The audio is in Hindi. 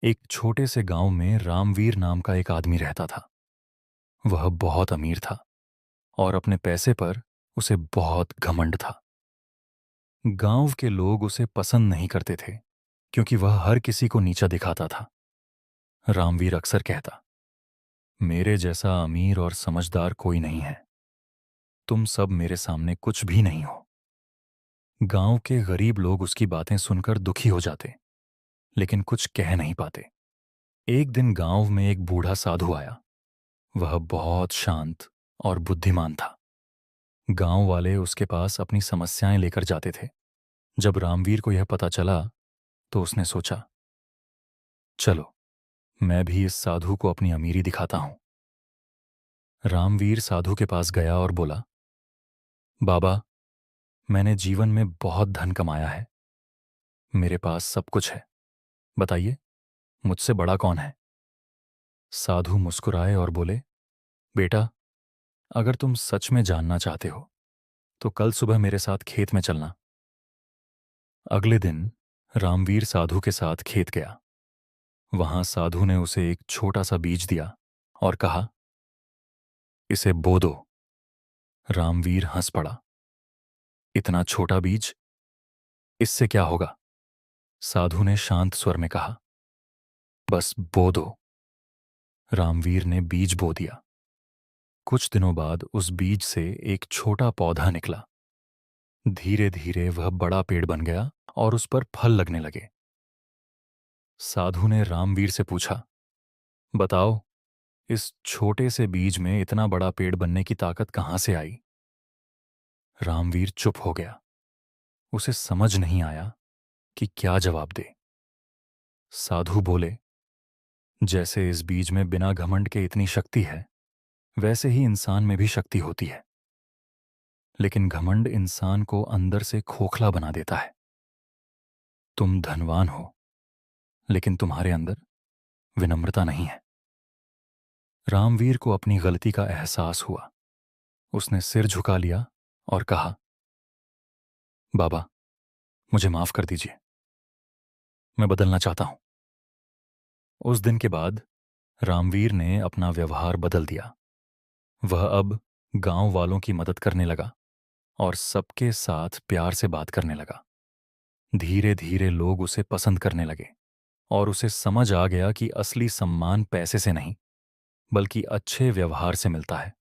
एक छोटे से गांव में रामवीर नाम का एक आदमी रहता था। वह बहुत अमीर था और अपने पैसे पर उसे बहुत घमंड था। गांव के लोग उसे पसंद नहीं करते थे क्योंकि वह हर किसी को नीचा दिखाता था। रामवीर अक्सर कहता, मेरे जैसा अमीर और समझदार कोई नहीं है। तुम सब मेरे सामने कुछ भी नहीं हो। गांव के गरीब लोग उसकी बातें सुनकर दुखी हो जाते, लेकिन कुछ कह नहीं पाते। एक दिन गांव में एक बूढ़ा साधु आया। वह बहुत शांत और बुद्धिमान था। गांव वाले उसके पास अपनी समस्याएं लेकर जाते थे। जब रामवीर को यह पता चला तो उसने सोचा, चलो मैं भी इस साधु को अपनी अमीरी दिखाता हूं। रामवीर साधु के पास गया और बोला, बाबा, मैंने जीवन में बहुत धन कमाया है। मेरे पास सब कुछ है। बताइए, मुझसे बड़ा कौन है? साधु मुस्कुराए और बोले, बेटा, अगर तुम सच में जानना चाहते हो तो कल सुबह मेरे साथ खेत में चलना। अगले दिन रामवीर साधु के साथ खेत गया। वहां साधु ने उसे एक छोटा सा बीज दिया और कहा, इसे बो दो। रामवीर हंस पड़ा। इतना छोटा बीज, इससे क्या होगा? साधु ने शांत स्वर में कहा, बस बो दो। रामवीर ने बीज बो दिया। कुछ दिनों बाद उस बीज से एक छोटा पौधा निकला। धीरे धीरे वह बड़ा पेड़ बन गया और उस पर फल लगने लगे। साधु ने रामवीर से पूछा, बताओ, इस छोटे से बीज में इतना बड़ा पेड़ बनने की ताकत कहां से आई? रामवीर चुप हो गया। उसे समझ नहीं आया कि क्या जवाब दे। साधु बोले, जैसे इस बीज में बिना घमंड के इतनी शक्ति है, वैसे ही इंसान में भी शक्ति होती है। लेकिन घमंड इंसान को अंदर से खोखला बना देता है। तुम धनवान हो, लेकिन तुम्हारे अंदर विनम्रता नहीं है। रामवीर को अपनी गलती का एहसास हुआ। उसने सिर झुका लिया और कहा, बाबा, मुझे माफ कर दीजिए। मैं बदलना चाहता हूं। उस दिन के बाद रामवीर ने अपना व्यवहार बदल दिया। वह अब गांव वालों की मदद करने लगा और सबके साथ प्यार से बात करने लगा। धीरे धीरे लोग उसे पसंद करने लगे और उसे समझ आ गया कि असली सम्मान पैसे से नहीं, बल्कि अच्छे व्यवहार से मिलता है।